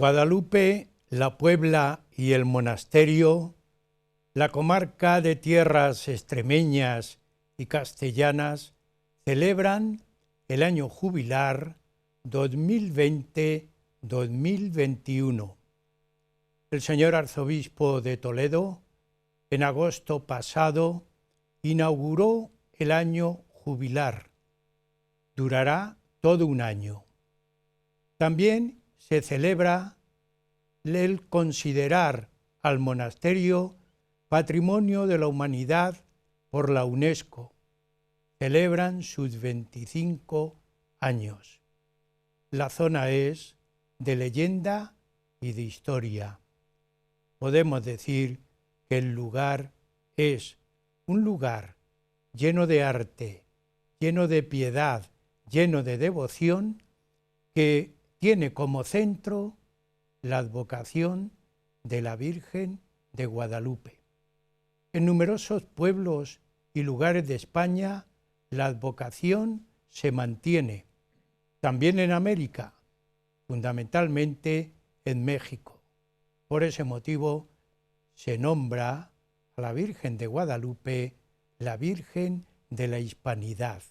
Guadalupe, la Puebla y el monasterio, la comarca de tierras extremeñas y castellanas, celebran el año jubilar 2020-2021. El señor arzobispo de Toledo, en agosto pasado, inauguró el año jubilar. Durará todo un año. También se celebra el considerar al monasterio Patrimonio de la Humanidad por la UNESCO. Celebran sus 25 años. La zona es de leyenda y de historia. Podemos decir que el lugar es un lugar lleno de arte, lleno de piedad, lleno de devoción, que tiene como centro la advocación de la Virgen de Guadalupe. En numerosos pueblos y lugares de España la advocación se mantiene, también en América, fundamentalmente en México. Por ese motivo se nombra a la Virgen de Guadalupe la Virgen de la Hispanidad.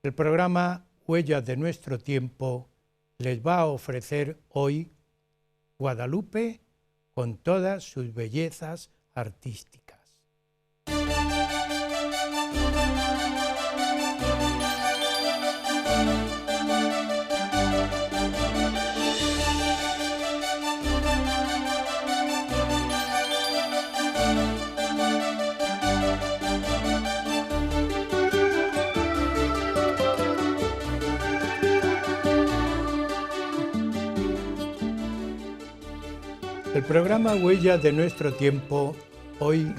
El programa Huellas de nuestro tiempo les va a ofrecer hoy Guadalupe con todas sus bellezas artísticas. El programa Huellas de nuestro tiempo hoy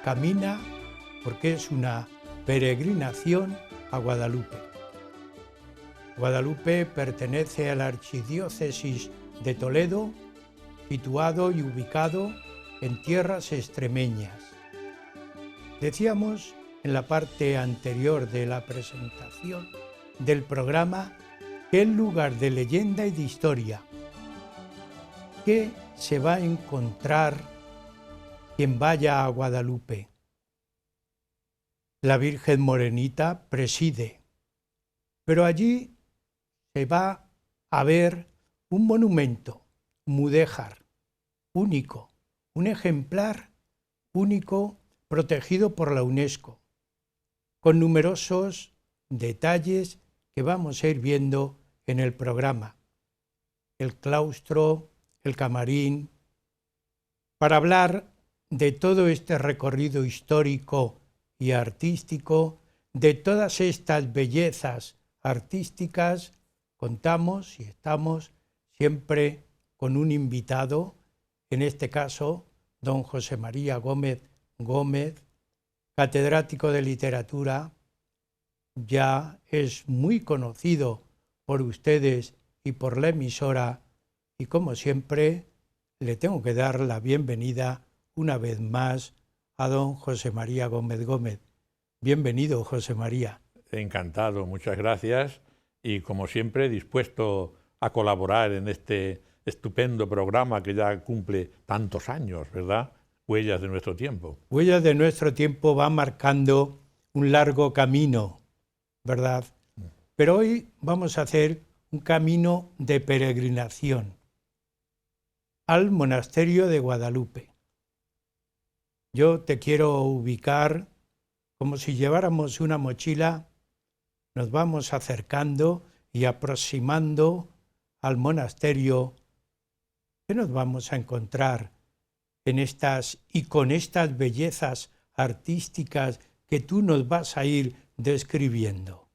camina porque es una peregrinación a Guadalupe. Guadalupe pertenece a la archidiócesis de Toledo, situado y ubicado en tierras extremeñas. Decíamos en la parte anterior de la presentación del programa que es lugar de leyenda y de historia, que se va a encontrar quien vaya a Guadalupe. La Virgen Morenita preside, pero allí se va a ver un monumento mudéjar, único, un ejemplar único protegido por la UNESCO, con numerosos detalles que vamos a ir viendo en el programa. El claustro, el camarín, para hablar de todo este recorrido histórico y artístico, de todas estas bellezas artísticas, contamos y estamos siempre con un invitado, en este caso, don José María Gómez Gómez, catedrático de literatura, ya es muy conocido por ustedes y por la emisora, y como siempre, le tengo que dar la bienvenida una vez más a don José María Gómez Gómez. Bienvenido, José María. Encantado, muchas gracias. Y como siempre, dispuesto a colaborar en este estupendo programa que ya cumple tantos años, ¿verdad? Huellas de nuestro tiempo. Huellas de nuestro tiempo va marcando un largo camino, ¿verdad? Pero hoy vamos a hacer un camino de peregrinación al monasterio de Guadalupe. Yo te quiero ubicar como si lleváramos una mochila, nos vamos acercando y aproximando al monasterio. ¿Qué nos vamos a encontrar en estas y con estas bellezas artísticas que tú nos vas a ir describiendo?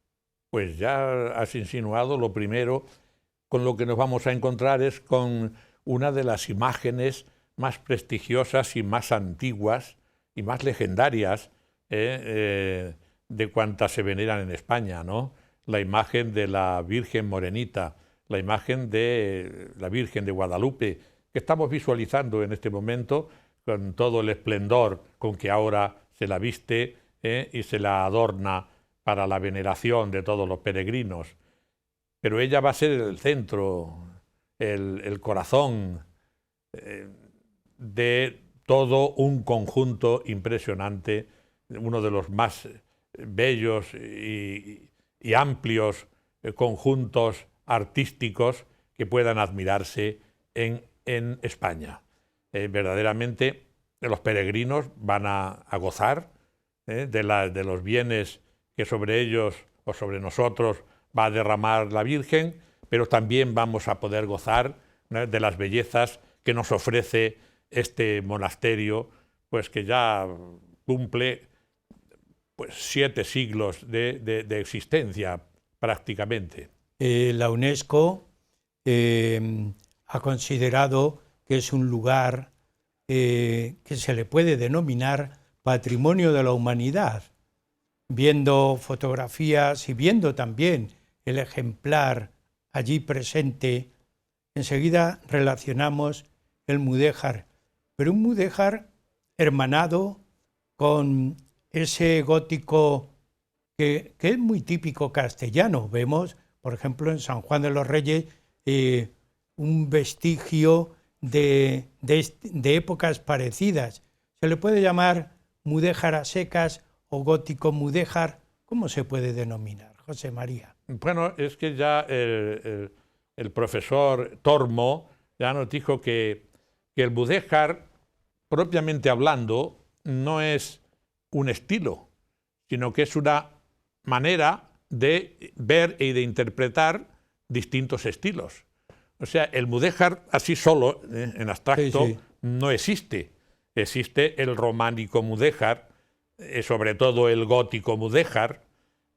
Pues ya has insinuado lo primero, con lo que nos vamos a encontrar es con una de las imágenes más prestigiosas y más antiguas y más legendarias de cuantas se veneran en España, ¿no? La imagen de la Virgen Morenita, la imagen de la Virgen de Guadalupe, que estamos visualizando en este momento con todo el esplendor con que ahora se la viste y se la adorna para la veneración de todos los peregrinos. Pero ella va a ser el centro el corazón de todo un conjunto impresionante, uno de los más bellos y amplios conjuntos artísticos que puedan admirarse en España. Verdaderamente los peregrinos van a gozar de los bienes que sobre ellos o sobre nosotros va a derramar la Virgen, pero también vamos a poder gozar de las bellezas que nos ofrece este monasterio, pues que ya cumple pues 7 siglos de existencia prácticamente. La UNESCO ha considerado que es un lugar que se le puede denominar Patrimonio de la Humanidad. Viendo fotografías y viendo también el ejemplar allí presente, enseguida relacionamos el mudéjar, pero un mudéjar hermanado con ese gótico que es muy típico castellano. Vemos, por ejemplo, en San Juan de los Reyes, un vestigio de épocas parecidas. Se le puede llamar mudéjar a secas o gótico mudéjar. ¿Cómo se puede denominar, José María? Bueno, es que ya el profesor Tormo ya nos dijo que el mudéjar, propiamente hablando, no es un estilo, sino que es una manera de ver y de interpretar distintos estilos. O sea, el mudéjar así solo, en abstracto, sí, no existe. Existe el románico mudéjar, sobre todo el gótico mudéjar.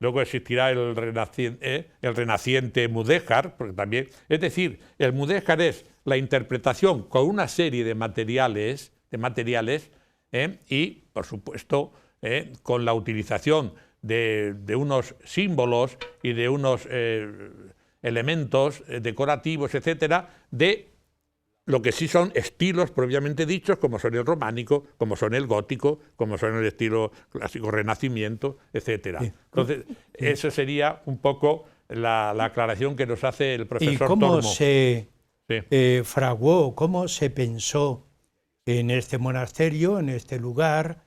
Luego existirá el renaciente mudéjar, porque también, es decir, el mudéjar es la interpretación con una serie de materiales y, por supuesto, con la utilización de unos símbolos y de unos elementos decorativos, etcétera, de lo que sí son estilos propiamente dichos, como son el románico, como son el gótico, como son el estilo clásico renacimiento, etcétera. Sí. Entonces, eso sería un poco la aclaración que nos hace el profesor Tormo. ¿Y cómo se fraguó, cómo se pensó en este monasterio, en este lugar,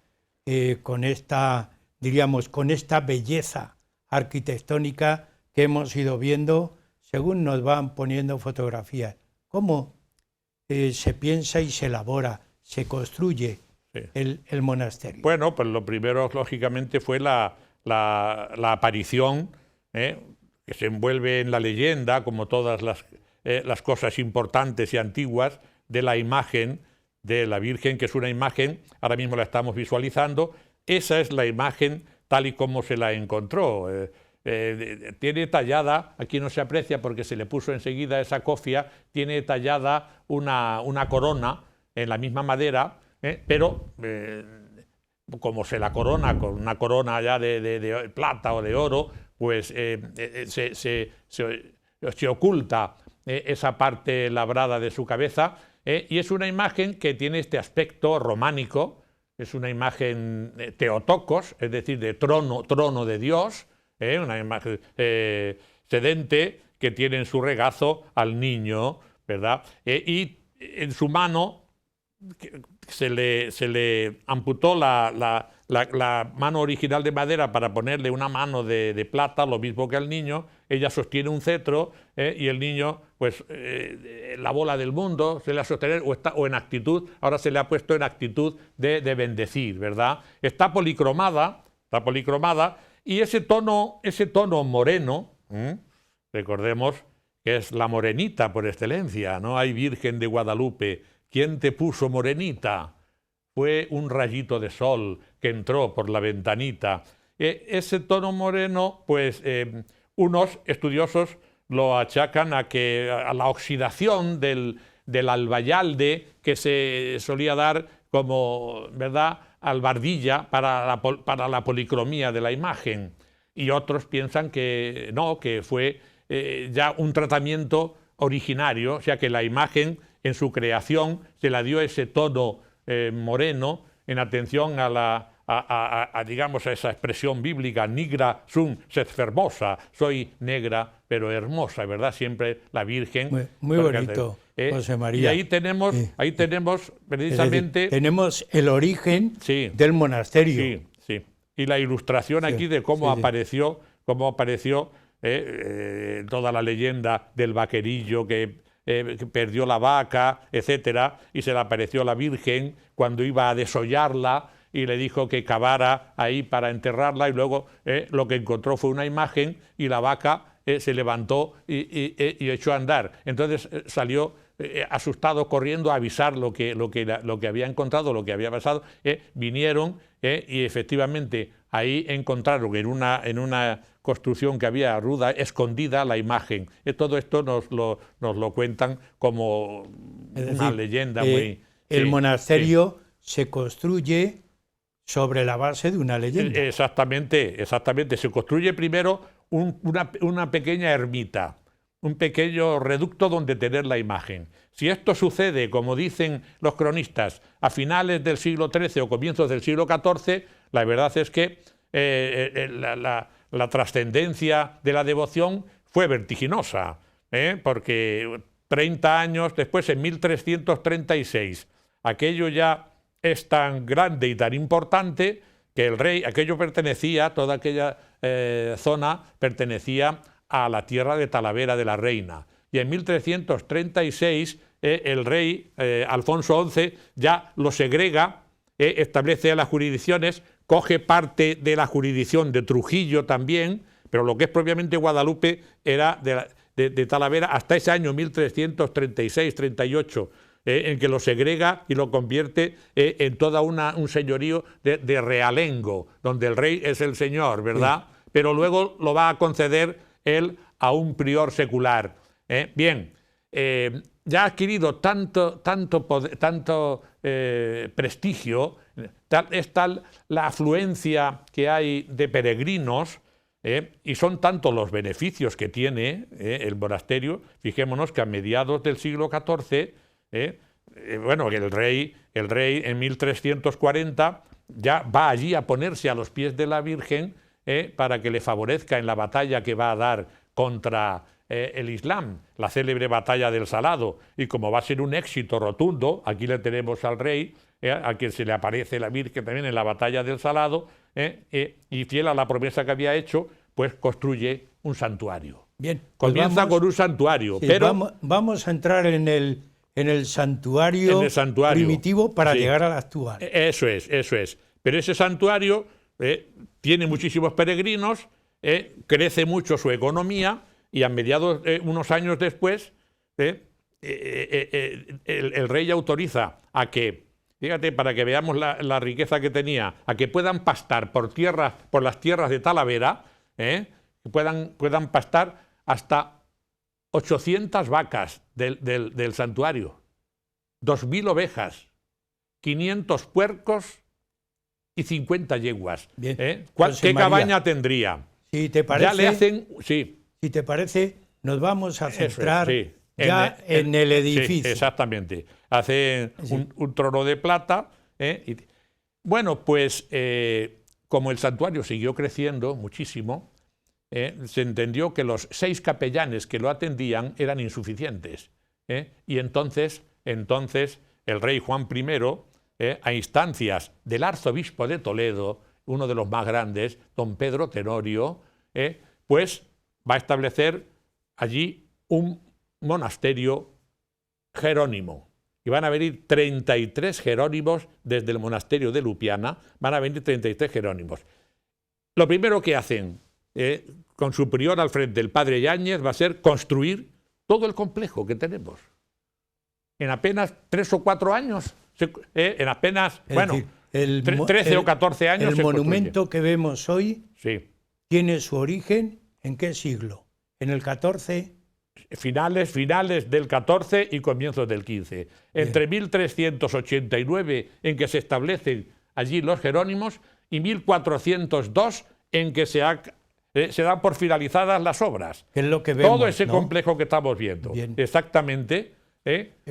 con esta, diríamos, con esta belleza arquitectónica que hemos ido viendo según nos van poniendo fotografías? ¿Cómo se piensa y se elabora, se construye el monasterio? Bueno, pues lo primero, lógicamente, fue la aparición, que se envuelve en la leyenda, como todas las cosas importantes y antiguas, de la imagen de la Virgen, que es una imagen, ahora mismo la estamos visualizando. Esa es la imagen tal y como se la encontró. Tiene tallada, aquí no se aprecia porque se le puso enseguida esa cofia, tiene tallada una corona en la misma madera, pero como se la corona con una corona ya de plata o de oro, pues se oculta esa parte labrada de su cabeza, y es una imagen que tiene este aspecto románico, es una imagen teotokos, es decir, de trono de Dios, una imagen sedente que tiene en su regazo al niño, ¿verdad? Y en su mano se le amputó la mano original de madera para ponerle una mano de plata, lo mismo que al niño. Ella sostiene un cetro y el niño, pues, la bola del mundo se le ha sostenido o en actitud, ahora se le ha puesto en actitud de bendecir, ¿verdad? Está policromada, y ese tono moreno, recordemos que es la morenita por excelencia, ¿no? Ay, Virgen de Guadalupe, ¿quién te puso morenita? Fue un rayito de sol que entró por la ventanita. Ese tono moreno, pues unos estudiosos lo achacan a la oxidación del albayalde que se solía dar como, ¿verdad?, albardilla para la policromía de la imagen. Y otros piensan que no, que fue ya un tratamiento originario, o sea que la imagen en su creación se la dio ese tono moreno en atención a digamos, a esa expresión bíblica, nigra sum sed hermosa, soy negra pero hermosa, ¿verdad? Siempre la Virgen. Muy bonito, José María. Y ahí tenemos precisamente... Es decir, tenemos el origen sí, del monasterio. Sí, sí. Y la ilustración aquí de cómo apareció toda la leyenda del vaquerillo que perdió la vaca, etcétera, y se le apareció la Virgen cuando iba a desollarla y le dijo que cavara ahí para enterrarla, y luego lo que encontró fue una imagen y la vaca se levantó y echó a andar. Entonces salió asustado corriendo a avisar lo que había encontrado, lo que había pasado. Vinieron y efectivamente ahí encontraron en una construcción que había ruda, escondida, la imagen. Todo esto nos lo cuentan como una leyenda muy... El monasterio se construye sobre la base de una leyenda. Exactamente. Se construye primero una pequeña ermita, un pequeño reducto donde tener la imagen. Si esto sucede, como dicen los cronistas, a finales del siglo XIII o comienzos del siglo XIV, la verdad es que la trascendencia de la devoción fue vertiginosa, porque 30 años después, en 1336, aquello ya es tan grande y tan importante que el rey, toda aquella zona pertenecía a la tierra de Talavera de la Reina. Y en 1336 el rey Alfonso XI ya lo segrega, establece las jurisdicciones, coge parte de la jurisdicción de Trujillo también, pero lo que es propiamente Guadalupe era de Talavera hasta ese año 1336-38, en que lo segrega y lo convierte en toda un señorío de realengo, donde el rey es el señor, ¿verdad? Sí. Pero luego lo va a conceder él a un prior secular. Ya ha adquirido tanto prestigio, es tal la afluencia que hay de peregrinos, y son tantos los beneficios que tiene el monasterio. Fijémonos que a mediados del siglo XIV, el rey en 1340 ya va allí a ponerse a los pies de la Virgen para que le favorezca en la batalla que va a dar contra el Islam, la célebre batalla del Salado. Y como va a ser un éxito rotundo, aquí le tenemos al rey, a quien se le aparece la Virgen también en la batalla del Salado, y fiel a la promesa que había hecho, pues construye un santuario. Bien, comienza con un santuario, sí, pero vamos a entrar en el santuario primitivo para llegar al actual. Eso es. Pero ese santuario tiene muchísimos peregrinos, crece mucho su economía, y a mediados, unos años después, el rey autoriza a que, fíjate, para que veamos la riqueza que tenía, a que puedan pastar por las tierras de Talavera, puedan pastar hasta 800 vacas del santuario, 2.000 ovejas, 500 puercos y 50 yeguas. Bien. ¿Qué cabaña tendría? Si te parece, ya le hacen... Sí. Si te parece, nos vamos a centrar en el edificio. Sí, exactamente. Hacen un trono de plata. Bueno, pues como el santuario siguió creciendo muchísimo, se entendió que los 6 capellanes que lo atendían eran insuficientes. Y entonces el rey Juan I, a instancias del arzobispo de Toledo, uno de los más grandes, don Pedro Tenorio, pues va a establecer allí un monasterio jerónimo. Y van a venir 33 jerónimos desde el monasterio de Lupiana, van a venir 33 jerónimos. Lo primero que hacen, con su prior al frente, el padre Yáñez, va a ser construir todo el complejo que tenemos. En apenas 3 o 4 años, en apenas, decir, 13 o 14 años. El monumento que vemos hoy sí. Tiene su origen ¿en qué siglo? ¿En el XIV? Finales del XIV y comienzos del XV. Entre 1389, en que se establecen allí los jerónimos, y 1402, en que se dan por finalizadas las obras. Es lo que vemos, todo ese ¿no? complejo que estamos viendo. Bien. Exactamente.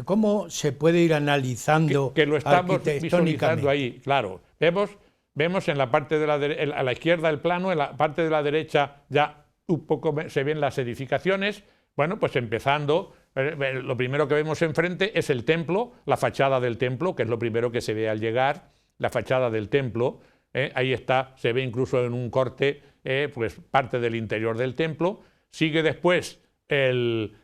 ¿Cómo se puede ir analizando que lo estamos visualizando ahí? Claro. Vemos vemos en la parte de a la izquierda del plano, en la parte de la derecha ya un poco se ven las edificaciones. Bueno, pues empezando, lo primero que vemos enfrente es el templo, la fachada del templo, que es lo primero que se ve al llegar, la fachada del templo. Ahí está, se ve incluso en un corte, pues parte del interior del templo. Sigue después el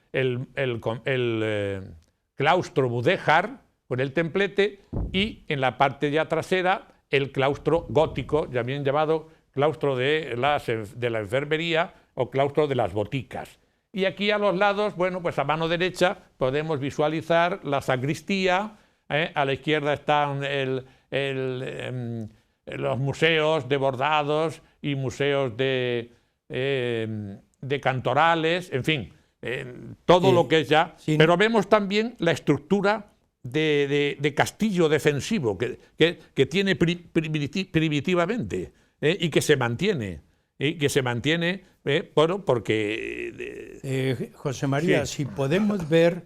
claustro mudéjar con el templete, y en la parte ya trasera el claustro gótico, también llamado claustro de la enfermería o claustro de las boticas. Y aquí a los lados, bueno, pues a mano derecha podemos visualizar la sacristía. A la izquierda están los museos de bordados y museos de cantorales, en fin, todo lo que es ya. Sí. Pero vemos también la estructura de castillo defensivo que tiene primitivamente, y que se mantiene. Bueno, porque... José María, sí, si podemos ver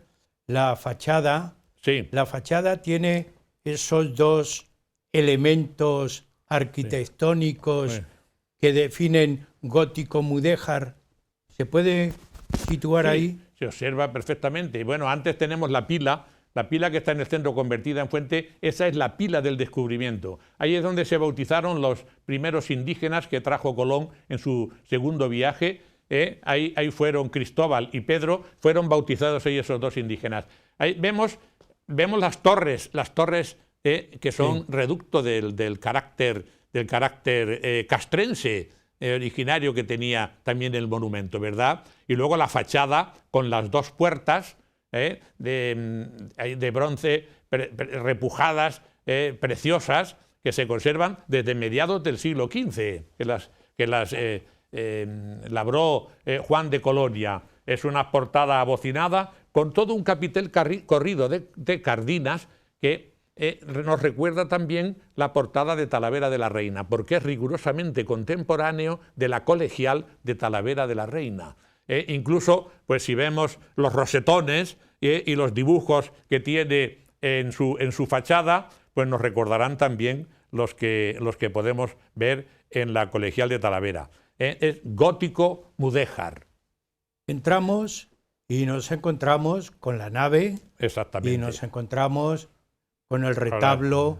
la fachada, sí. La fachada tiene esos dos elementos arquitectónicos, sí, que definen gótico mudéjar. ¿Se puede situar, sí, ahí? Se observa perfectamente. Y bueno, antes tenemos la pila que está en el centro convertida en fuente. Esa es la pila del descubrimiento. Ahí es donde se bautizaron los primeros indígenas que trajo Colón en su segundo viaje. Ahí fueron Cristóbal y Pedro, fueron bautizados ahí esos dos indígenas. Ahí vemos las torres que son, sí, reducto del carácter castrense originario que tenía también el monumento, ¿verdad? Y luego la fachada con las dos puertas de bronce repujadas, preciosas, que se conservan desde mediados del siglo XV, que las labró Juan de Colonia. Es una portada abocinada con todo un capitel corrido de cardinas que nos recuerda también la portada de Talavera de la Reina, porque es rigurosamente contemporáneo de la colegial de Talavera de la Reina. Incluso, pues si vemos los rosetones y los dibujos que tiene en su fachada, pues nos recordarán también los que podemos ver en la colegial de Talavera. Es gótico mudéjar. Entramos y nos encontramos con la nave. Exactamente. Y nos encontramos con el retablo.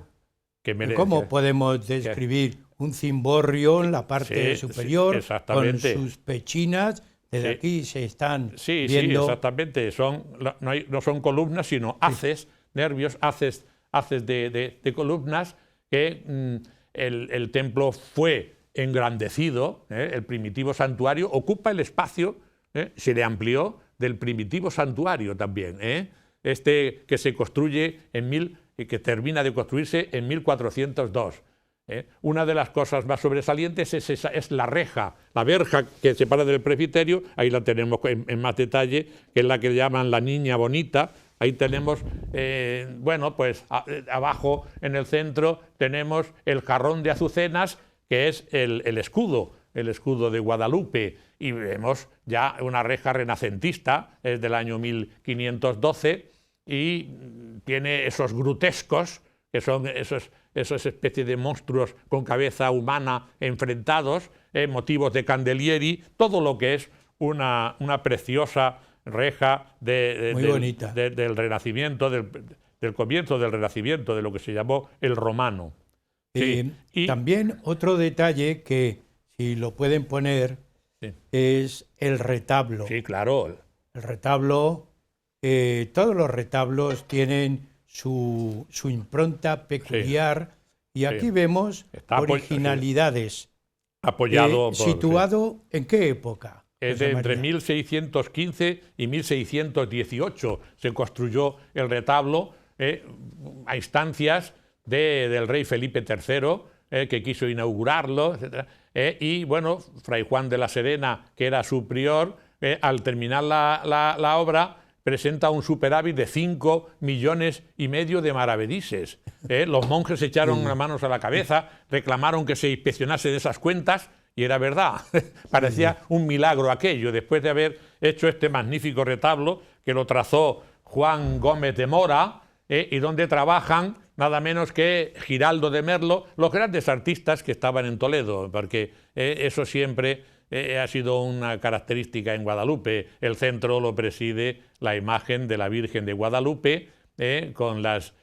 ¿Cómo podemos describir un cimborrio en la parte superior, con sus pechinas? Desde aquí se están viendo... Sí, exactamente. No son columnas, sino haces, nervios, haces de columnas, que el templo fue engrandecido. El primitivo santuario ocupa el espacio, se le amplió, del primitivo santuario también. Que se construye que termina de construirse en 1402. Una de las cosas más sobresalientes es la reja, la verja que separa del presbiterio. Ahí la tenemos en más detalle, que es la que llaman la niña bonita. Ahí tenemos, bueno, pues abajo en el centro tenemos el jarrón de azucenas, que es el escudo de Guadalupe, y vemos ya una reja renacentista, es del año 1512, y tiene esos grutescos, que son esas especies de monstruos con cabeza humana enfrentados, motivos de Candelieri, todo lo que es una preciosa reja del Renacimiento, del comienzo del Renacimiento, de lo que se llamó el romano. Sí. Y también otro detalle que, si lo pueden poner, sí, es el retablo. Sí, claro. El retablo, todos los retablos tienen su impronta peculiar, sí, y aquí, sí, vemos originalidades. Apoyado ¿Situado en qué época? Es de entre 1615 y 1618 se construyó el retablo, a instancias del rey Felipe III, que quiso inaugurarlo, etc. Y bueno, Fray Juan de la Serena, que era su prior, al terminar la obra, presenta un superávit de 5,5 millones de maravedises. Los monjes se echaron las manos a la cabeza, reclamaron que se inspeccionase esas cuentas, y era verdad. Parecía un milagro aquello, después de haber hecho este magnífico retablo que lo trazó Juan Gómez de Mora, y donde trabajan nada menos que Giraldo de Merlo, los grandes artistas que estaban en Toledo, porque eso siempre ha sido una característica en Guadalupe. El centro lo preside la imagen de la Virgen de Guadalupe, con las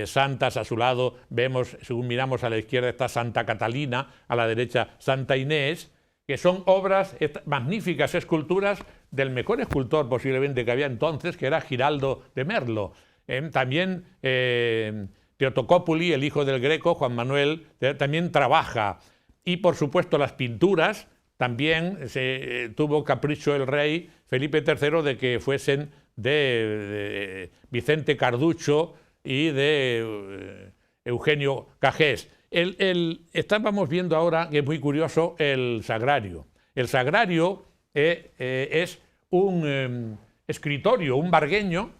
santas a su lado. Vemos, según miramos a la izquierda, está Santa Catalina, a la derecha Santa Inés, que son obras, magníficas esculturas del mejor escultor posiblemente que había entonces, que era Giraldo de Merlo. También Teotocópuli, el hijo del Greco, Juan Manuel, también trabaja. Y por supuesto las pinturas, también tuvo capricho el rey Felipe III de que fuesen de Vicente Carducho y de Eugenio Cajés. Estábamos viendo ahora, que es muy curioso, el Sagrario. El Sagrario es un escritorio, un vargueño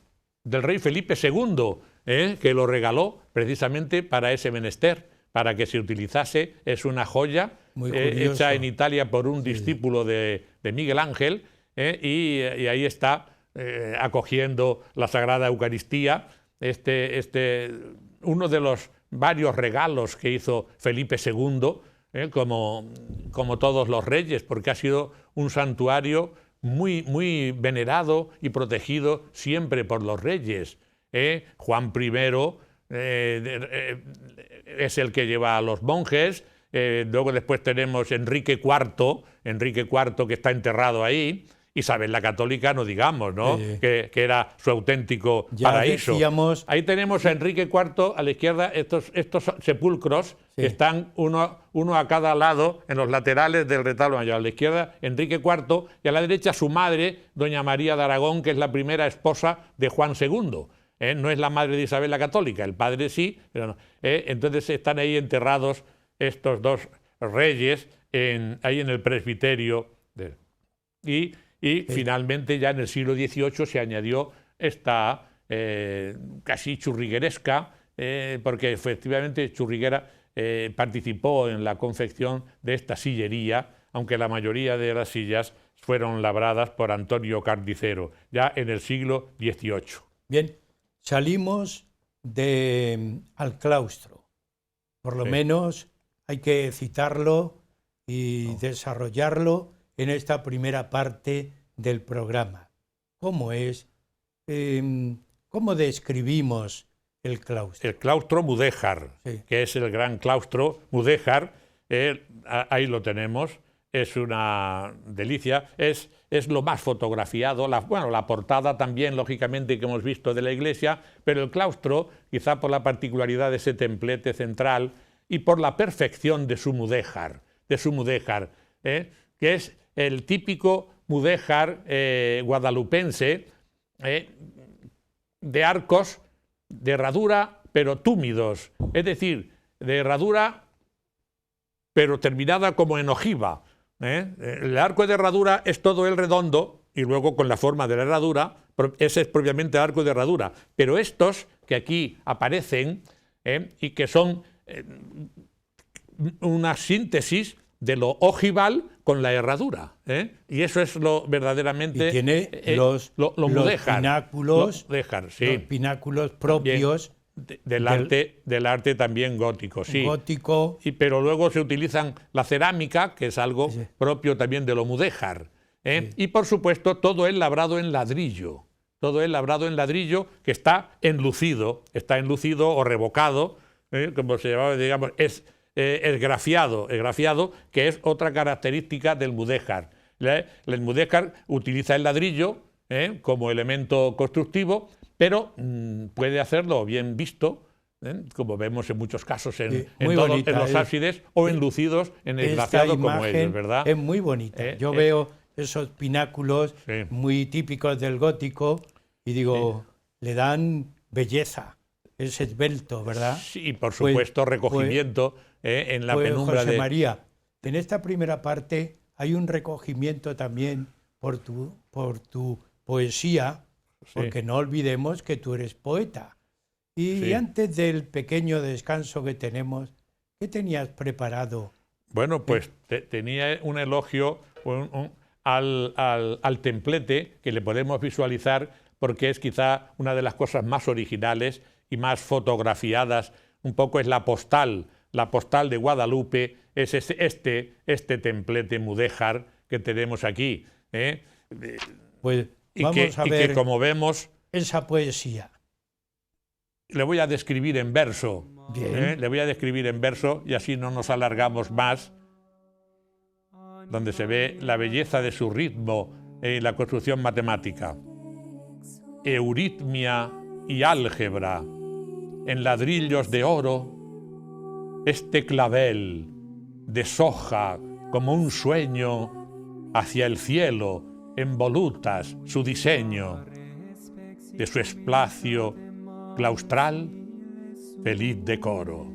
del rey Felipe II, que lo regaló precisamente para ese menester, para que se utilizase. Es una joya hecha en Italia por un discípulo de Miguel Ángel, y ahí está acogiendo la Sagrada Eucaristía, uno de los varios regalos que hizo Felipe II, como todos los reyes, porque ha sido un santuario muy, muy venerado y protegido siempre por los reyes. Juan I es el que lleva a los monjes. Luego después tenemos Enrique IV, que está enterrado ahí. Isabel la Católica, no digamos, ¿no? Sí. Que era su auténtico Ya paraíso. decíamos... Ahí tenemos a Enrique IV a la izquierda, estos sepulcros, sí, que están uno a cada lado en los laterales del retablo mayor. A la izquierda, Enrique IV, y a la derecha su madre, doña María de Aragón, que es la primera esposa de Juan II. No es la madre de Isabel la Católica, el padre sí, pero no. Entonces están ahí enterrados estos dos reyes ahí en el presbiterio. Y finalmente ya en el siglo XVIII se añadió esta casi churrigueresca, porque efectivamente Churriguera participó en la confección de esta sillería, aunque la mayoría de las sillas fueron labradas por Antonio Carnicero, ya en el siglo XVIII. Bien, salimos al claustro. Por lo menos hay que citarlo y desarrollarlo en esta primera parte del programa. ¿Cómo es? ¿Cómo describimos el claustro? El claustro mudéjar, sí, que es el gran claustro mudéjar. Ahí lo tenemos. Es una delicia. Es lo más fotografiado. La portada también, lógicamente, que hemos visto de la iglesia, pero el claustro, quizá por la particularidad de ese templete central y por la perfección de su mudéjar, que es el típico mudéjar guadalupense, de arcos de herradura pero túmidos, es decir, de herradura pero terminada como en ojiva. El arco de herradura es todo el redondo y luego con la forma de la herradura, ese es propiamente el arco de herradura, pero estos que aquí aparecen y que son una síntesis de lo ojival con la herradura, y eso es lo verdaderamente... Y tiene los pináculos, sí, los pináculos propios del arte también gótico, sí. Gótico. Pero luego se utilizan la cerámica, que es algo propio también de lo mudéjar, sí. Y por supuesto todo es labrado en ladrillo, que está enlucido o revocado, como se llamaba, digamos, es grafiado, que es otra característica del mudéjar. El mudéjar utiliza el ladrillo como elemento constructivo, pero puede hacerlo bien visto, como vemos en muchos casos en los ábsides, o enlucidos en el glaciado como ellos, ¿verdad? Es muy bonita. Yo veo esos pináculos muy típicos del gótico y digo, le dan belleza, es esbelto, ¿verdad? Sí, por supuesto, recogimiento en la penumbra José María, en esta primera parte hay un recogimiento también por tu poesía, porque no olvidemos que tú eres poeta. Y antes del pequeño descanso que tenemos, ¿qué tenías preparado? Bueno, pues tenía un elogio al templete que le podemos visualizar, porque es quizá una de las cosas más originales y más fotografiadas, un poco es la postal de Guadalupe, es este templete mudéjar que tenemos aquí. Pues y vamos a ver que, como vemos, esa poesía. Le voy a describir en verso. Bien. Le voy a describir en verso y así no nos alargamos más, donde se ve la belleza de su ritmo y la construcción matemática. Euritmia y álgebra, en ladrillos de oro, este clavel deshoja como un sueño hacia el cielo, en volutas su diseño, de su espacio claustral, feliz decoro.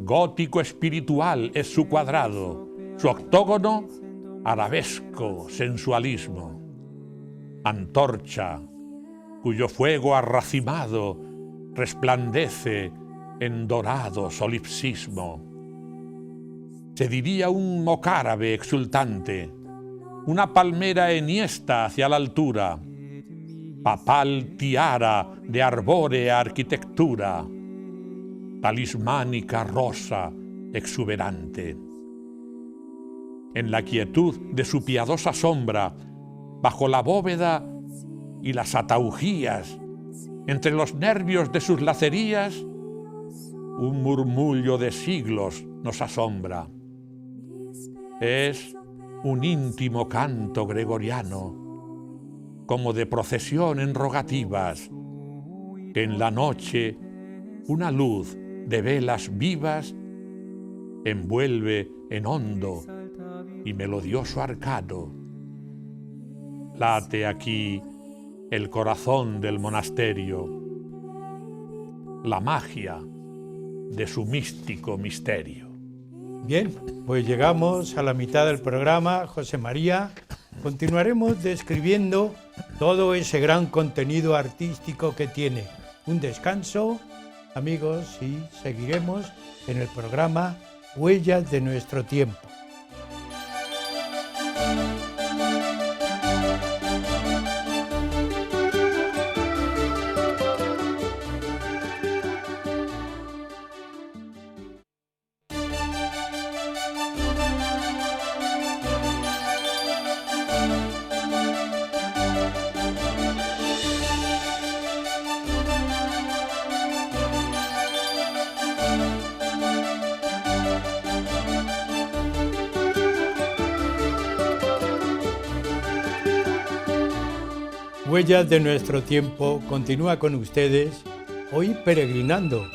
Gótico espiritual es su cuadrado, su octógono, arabesco sensualismo. Antorcha, cuyo fuego arracimado resplandece en dorado solipsismo. Se diría un mocárabe exultante, una palmera enhiesta hacia la altura, papal tiara de arbórea arquitectura, talismánica rosa exuberante. En la quietud de su piadosa sombra, bajo la bóveda y las ataujías, entre los nervios de sus lacerías, un murmullo de siglos nos asombra. Es un íntimo canto gregoriano, como de procesión en rogativas, que en la noche una luz de velas vivas envuelve en hondo y melodioso arcano. Late aquí el corazón del monasterio, la magia de su místico misterio. Bien, pues llegamos a la mitad del programa, José María. Continuaremos describiendo todo ese gran contenido artístico que tiene. Un descanso, amigos, y seguiremos en el programa Huellas de nuestro tiempo. Huellas de nuestro tiempo continúa con ustedes, hoy peregrinando.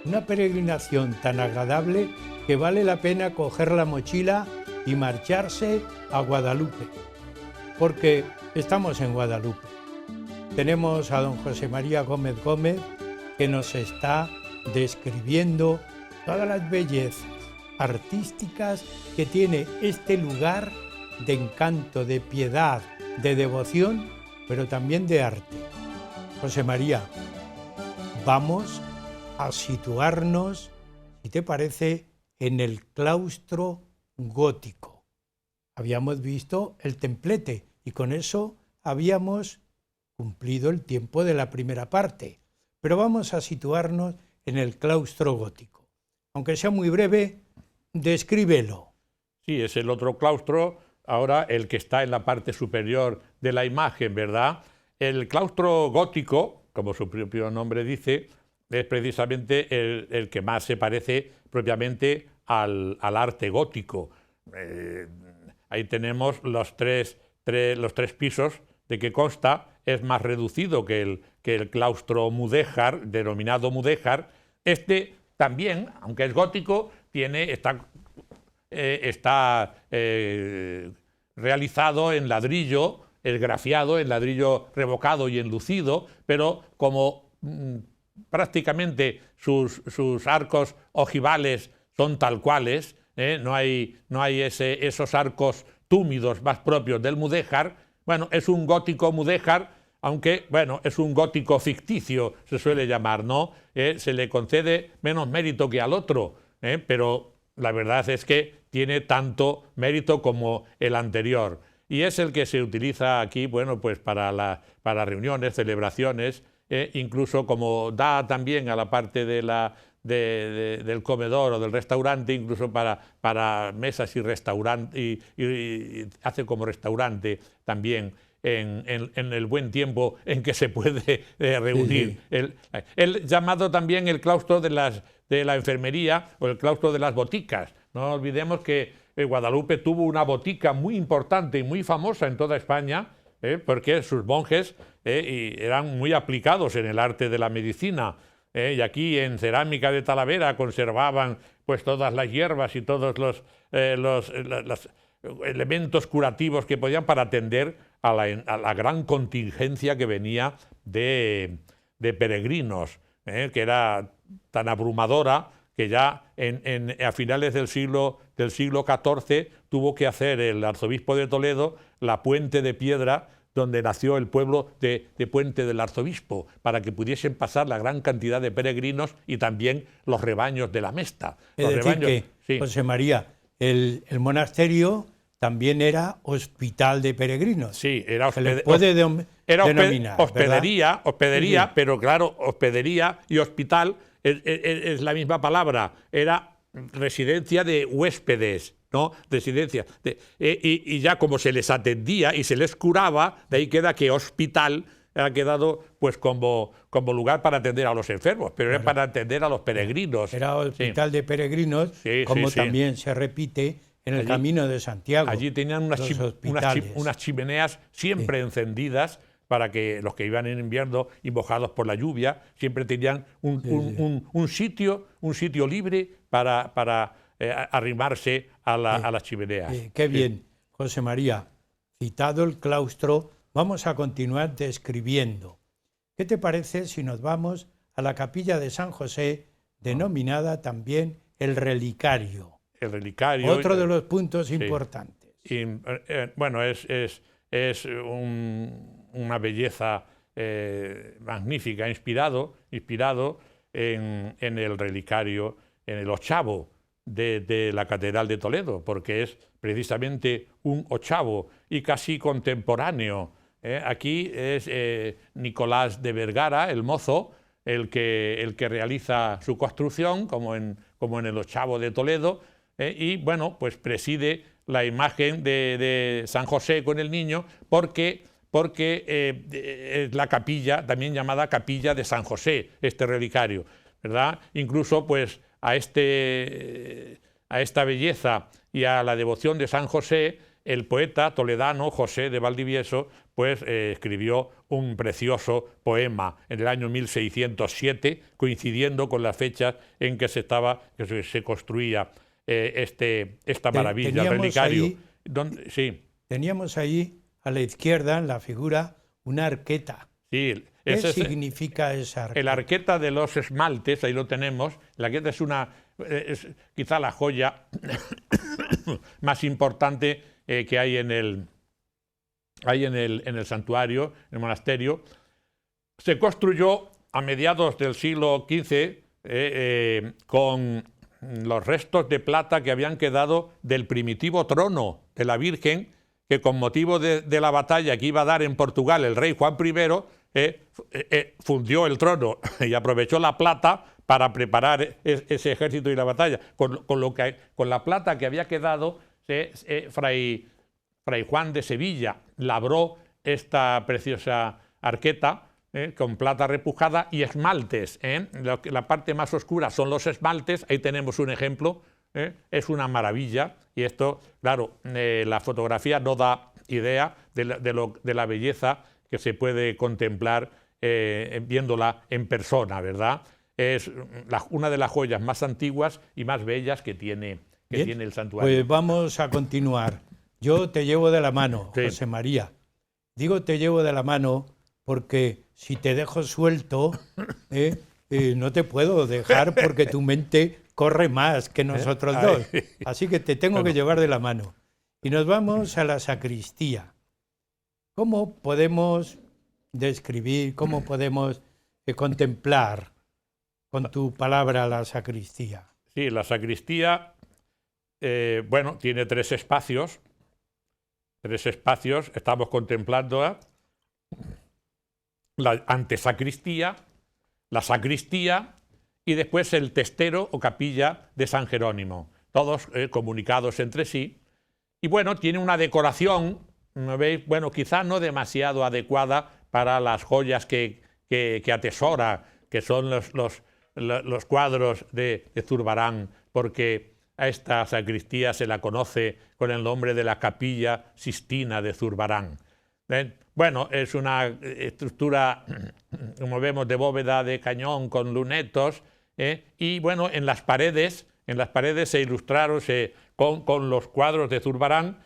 Una peregrinación tan agradable que vale la pena coger la mochila y marcharse a Guadalupe, porque estamos en Guadalupe. Tenemos a don José María Gómez Gómez, que nos está describiendo todas las bellezas artísticas que tiene este lugar de encanto, de piedad, de devoción, pero también de arte. José María, vamos a situarnos, si te parece, en el claustro gótico. Habíamos visto el templete y con eso habíamos cumplido el tiempo de la primera parte, pero vamos a situarnos en el claustro gótico. Aunque sea muy breve, descríbelo. Sí, es el otro claustro, ahora el que está en la parte superior de la imagen, ¿verdad? El claustro gótico, como su propio nombre dice, es precisamente el que más se parece propiamente al arte gótico. Ahí tenemos los tres pisos de que consta, es más reducido que el claustro mudéjar, denominado mudéjar. Este también, aunque es gótico, está realizado en ladrillo, esgrafiado en ladrillo revocado y enlucido, pero como prácticamente sus arcos ojivales son tal cuales, no hay esos arcos túmidos más propios del mudéjar. Bueno, es un gótico mudéjar, aunque bueno, es un gótico ficticio, se suele llamar, ¿no? Se le concede menos mérito que al otro, pero la verdad es que tiene tanto mérito como el anterior. Y es el que se utiliza aquí, bueno, pues para reuniones, celebraciones, incluso como da también a la parte de del comedor o del restaurante, incluso para mesas y restaurante, y hace como restaurante también en el buen tiempo en que se puede reunir. Sí, sí. El llamado también el claustro de la enfermería o el claustro de las boticas. No olvidemos que Guadalupe tuvo una botica muy importante y muy famosa en toda España, porque sus monjes eran muy aplicados en el arte de la medicina. Y aquí en Cerámica de Talavera conservaban pues todas las hierbas y todos los elementos curativos que podían para atender a la gran contingencia que venía de peregrinos, que era tan abrumadora que ya a finales del siglo XIV tuvo que hacer el arzobispo de Toledo la puente de piedra donde nació el pueblo de Puente del Arzobispo, para que pudiesen pasar la gran cantidad de peregrinos y también los rebaños de la Mesta. Es Los decir rebaños, que, sí. José María, el monasterio también era hospital de peregrinos. Sí, era Se le puede denominar, hospedería, ¿verdad? Sí, sí. pero claro, hospedería y hospital es la misma palabra. Era residencia de huéspedes, ¿no? Residencia. Y ya como se les atendía y se les curaba, de ahí queda que hospital ha quedado pues como lugar para atender a los enfermos, pero era para atender a los peregrinos. Era hospital de peregrinos, Sí, como sí, sí. también se repite en el Camino de Santiago. Allí tenían unas chimeneas siempre encendidas para que los que iban en invierno y mojados por la lluvia siempre tenían un sitio libre para arrimarse a las chimeneas. Qué bien, José María. Citado el claustro, vamos a continuar describiendo. ¿Qué te parece si nos vamos a la capilla de San José, denominada también el relicario? El relicario. Otro de los puntos importantes. Bueno, es una belleza magnífica, inspirado en el relicario, en el ochavo de la Catedral de Toledo, porque es precisamente un ochavo y casi contemporáneo. Aquí es Nicolás de Vergara, el mozo, el que realiza su construcción, como en el ochavo de Toledo, y bueno, pues preside la imagen de San José con el niño porque es la capilla, también llamada Capilla de San José, este relicario, ¿verdad? Incluso pues a esta belleza y a la devoción de San José, el poeta toledano José de Valdivieso pues escribió un precioso poema en el año 1607, coincidiendo con las fechas en que se construía esta maravilla, el relicario. Ahí, Sí. Teníamos ahí a la izquierda, en la figura, una arqueta. Sí, ¿Qué significa esa arqueta? El arqueta de los esmaltes, ahí lo tenemos. La arqueta es quizá la joya más importante que hay en el santuario, en el monasterio. Se construyó a mediados del siglo XV con los restos de plata que habían quedado del primitivo trono de la Virgen, que con motivo de la batalla que iba a dar en Portugal el rey Juan I, fundió el trono y aprovechó la plata para preparar ese ejército y la batalla. Con la plata que había quedado, Fray Juan de Sevilla labró esta preciosa arqueta con plata repujada y esmaltes. La parte más oscura son los esmaltes, ahí tenemos un ejemplo. Es una maravilla y esto, claro, la fotografía no da idea de la belleza que se puede contemplar viéndola en persona, ¿verdad? Es una de las joyas más antiguas y más bellas que tiene el santuario. Pues vamos a continuar. Yo te llevo de la mano, sí. José María. Digo te llevo de la mano porque si te dejo suelto, no te puedo dejar porque tu mente corre más que nosotros dos. Así que te tengo que llevar de la mano. Y nos vamos a la sacristía. ¿Cómo podemos describir, cómo podemos contemplar con tu palabra la sacristía? Sí, la sacristía, bueno, tiene tres espacios. Estamos contemplando la antesacristía, la sacristía y después el testero o capilla de San Jerónimo, todos comunicados entre sí. Y bueno, tiene una decoración, ¿veis? Bueno, quizá no demasiado adecuada para las joyas que atesora, que son los cuadros de Zurbarán, porque a esta sacristía se la conoce con el nombre de la Capilla Sistina de Zurbarán. Bueno, es una estructura, como vemos, de bóveda de cañón con lunetos, y bueno, en las paredes se ilustraron con los cuadros de Zurbarán,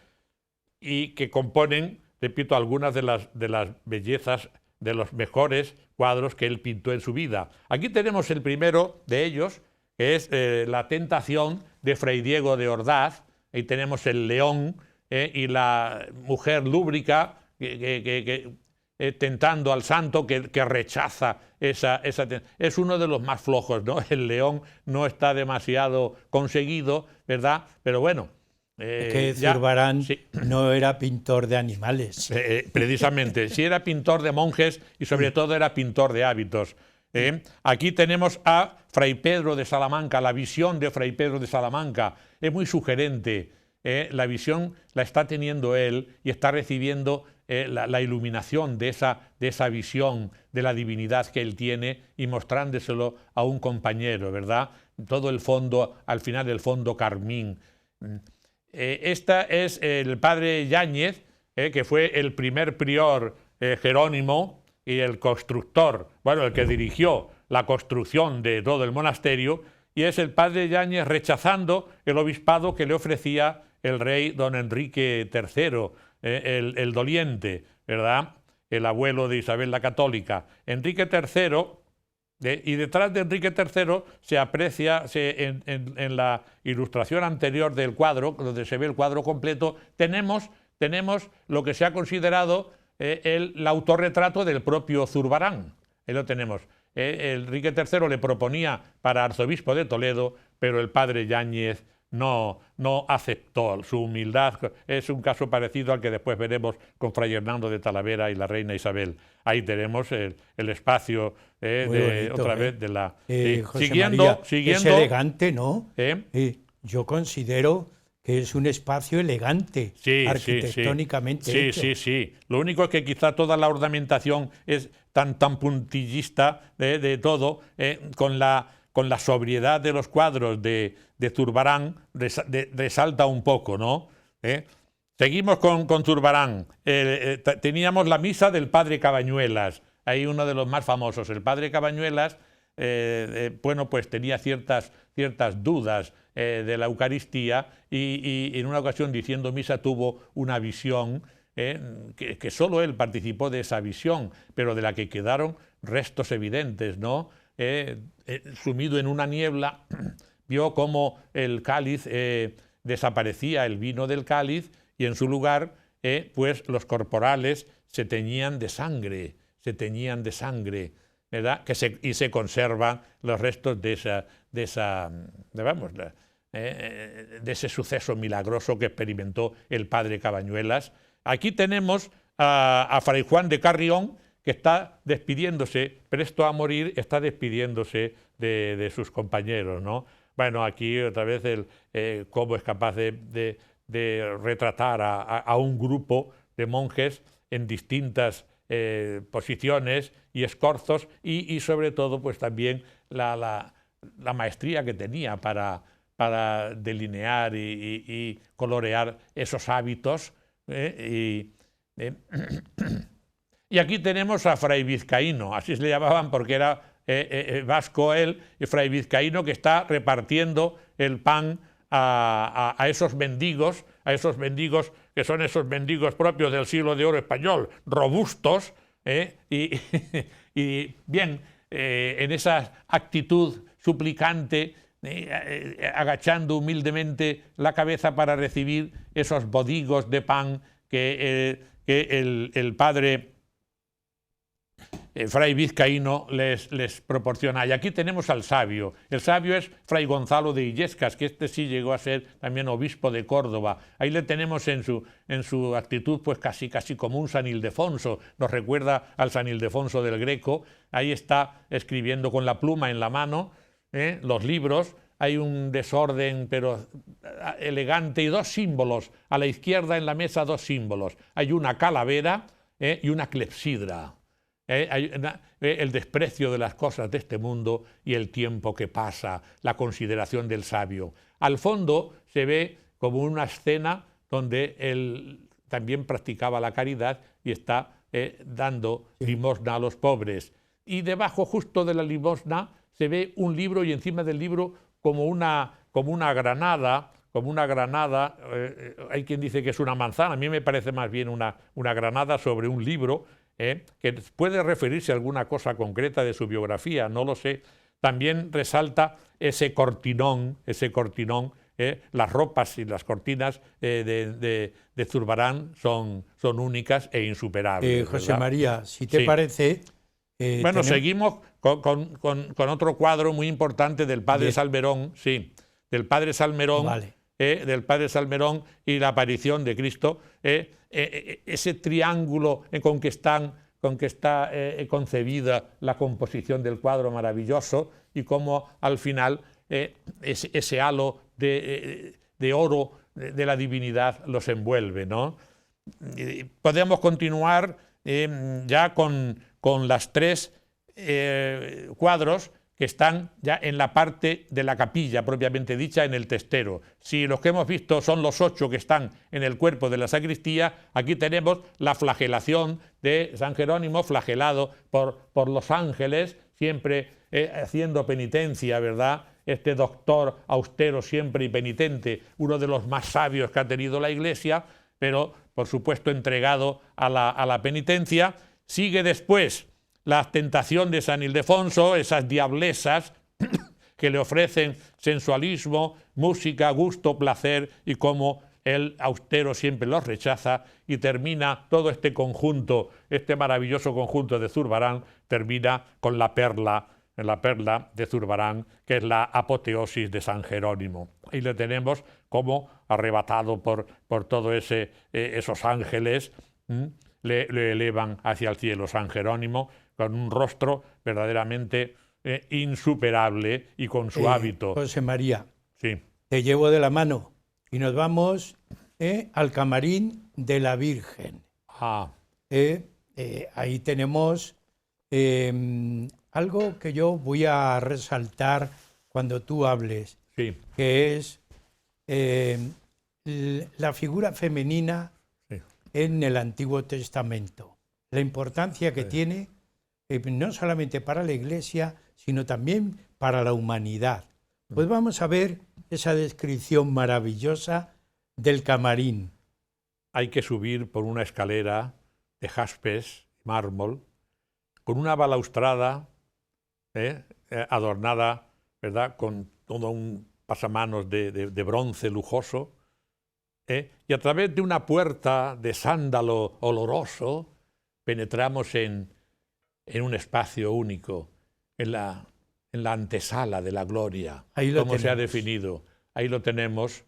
y que componen, repito, algunas de las bellezas, de los mejores cuadros que él pintó en su vida. Aquí tenemos el primero de ellos, que es la Tentación de Fray Diego de Ordaz. Ahí tenemos el león y la mujer lúbrica tentando al santo que rechaza esa. Es uno de los más flojos, ¿no? El león no está demasiado conseguido, ¿verdad? Pero bueno. Es que Zurbarán no era pintor de animales. Precisamente, sí era pintor de monjes y sobre todo era pintor de hábitos. Aquí tenemos a Fray Pedro de Salamanca, la visión de Fray Pedro de Salamanca. Es muy sugerente. La visión la está teniendo él y está recibiendo la iluminación de esa visión de la divinidad que él tiene y mostrándoselo a un compañero, ¿verdad? Todo el fondo, al final el fondo carmín. Esta es el padre Yáñez, que fue el primer prior jerónimo y el constructor, bueno, el que dirigió la construcción de todo el monasterio, y es el padre Yáñez rechazando el obispado que le ofrecía el rey don Enrique III, el doliente, ¿verdad? El abuelo de Isabel la Católica. Enrique III, y detrás de Enrique III se aprecia en la ilustración anterior del cuadro, donde se ve el cuadro completo, tenemos lo que se ha considerado el autorretrato del propio Zurbarán. Ahí lo tenemos. Enrique III le proponía para arzobispo de Toledo, pero el padre Yáñez no aceptó su humildad. Es un caso parecido al que después veremos con Fray Hernando de Talavera y la reina Isabel. Ahí tenemos el espacio bonito, otra vez de la... Siguiendo, es elegante, ¿no? Yo considero que es un espacio elegante, arquitectónicamente hecho. Sí. Lo único es que quizá toda la ornamentación es tan puntillista de todo, con la sobriedad de los cuadros de Zurbarán, resalta un poco, ¿no? Seguimos con Zurbarán. Teníamos la misa del padre Cabañuelas, ahí uno de los más famosos. El padre Cabañuelas, bueno, pues tenía ciertas dudas de la Eucaristía y en una ocasión diciendo misa tuvo una visión, que solo él participó de esa visión, pero de la que quedaron restos evidentes, ¿no? Sumido en una niebla, vio cómo el cáliz desaparecía, el vino del cáliz, y en su lugar, pues los corporales se teñían de sangre, ¿verdad? Y se conservan los restos de ese suceso milagroso que experimentó el padre Cabañuelas. Aquí tenemos a Fray Juan de Carrión, que está despidiéndose, presto a morir, está despidiéndose de sus compañeros, ¿no? Bueno, aquí otra vez cómo es capaz de retratar a un grupo de monjes en distintas posiciones y escorzos y sobre todo pues también la maestría que tenía para delinear y colorear esos hábitos. Y aquí tenemos a Fray Vizcaíno, así se le llamaban porque era vasco él, y Fray Vizcaíno, que está repartiendo el pan a esos mendigos, que son esos mendigos propios del siglo de oro español, robustos, y bien, en esa actitud suplicante, agachando humildemente la cabeza para recibir esos bodigos de pan que el padre Fray Vizcaíno les proporciona. Y aquí tenemos al sabio. El sabio es Fray Gonzalo de Illescas, que este sí llegó a ser también obispo de Córdoba. Ahí le tenemos en su actitud pues casi como un San Ildefonso. Nos recuerda al San Ildefonso del Greco. Ahí está escribiendo con la pluma en la mano los libros. Hay un desorden pero elegante y dos símbolos. A la izquierda en la mesa dos símbolos. Hay una calavera y una clepsidra. El desprecio de las cosas de este mundo y el tiempo que pasa, la consideración del sabio. Al fondo se ve como una escena donde él también practicaba la caridad y está dando limosna a los pobres. Y debajo justo de la limosna se ve un libro y encima del libro como una granada. Hay quien dice que es una manzana, a mí me parece más bien una granada sobre un libro, que puede referirse a alguna cosa concreta de su biografía, no lo sé. También resalta ese cortinón, las ropas y las cortinas de Zurbarán son únicas e insuperables. José María, si te parece... bueno, seguimos con otro cuadro muy importante del padre Salmerón, del padre Salmerón, vale. Del padre Salmerón y la aparición de Cristo, ese triángulo con que está concebida la composición del cuadro maravilloso y cómo al final ese halo de oro de la divinidad los envuelve, ¿no? Podemos continuar ya con las tres cuadros que están ya en la parte de la capilla propiamente dicha, en el testero. Si los que hemos visto son los 8 que están en el cuerpo de la sacristía, aquí tenemos la flagelación de San Jerónimo, flagelado por los ángeles, siempre haciendo penitencia, ¿verdad? Este doctor austero siempre y penitente, uno de los más sabios que ha tenido la Iglesia, pero por supuesto entregado a la penitencia. Sigue después la tentación de San Ildefonso, esas diablesas que le ofrecen sensualismo, música, gusto, placer, y cómo el austero siempre los rechaza, y termina todo este conjunto, este maravilloso conjunto de Zurbarán, termina con la perla de Zurbarán, que es la apoteosis de San Jerónimo. Y le tenemos como arrebatado por todos esos ángeles, le elevan hacia el cielo San Jerónimo, con un rostro verdaderamente insuperable y con su hábito. José María, sí. Te llevo de la mano y nos vamos al camarín de la Virgen. Ahí tenemos algo que yo voy a resaltar cuando tú hables, que es la figura femenina en el Antiguo Testamento. La importancia que tiene no solamente para la Iglesia, sino también para la humanidad. Pues vamos a ver esa descripción maravillosa del camarín. Hay que subir por una escalera de jaspes, mármol, con una balaustrada adornada, ¿verdad?, con todo un pasamanos de bronce lujoso, y a través de una puerta de sándalo oloroso penetramos en un espacio único, en la antesala de la gloria, como se ha definido. Ahí lo tenemos.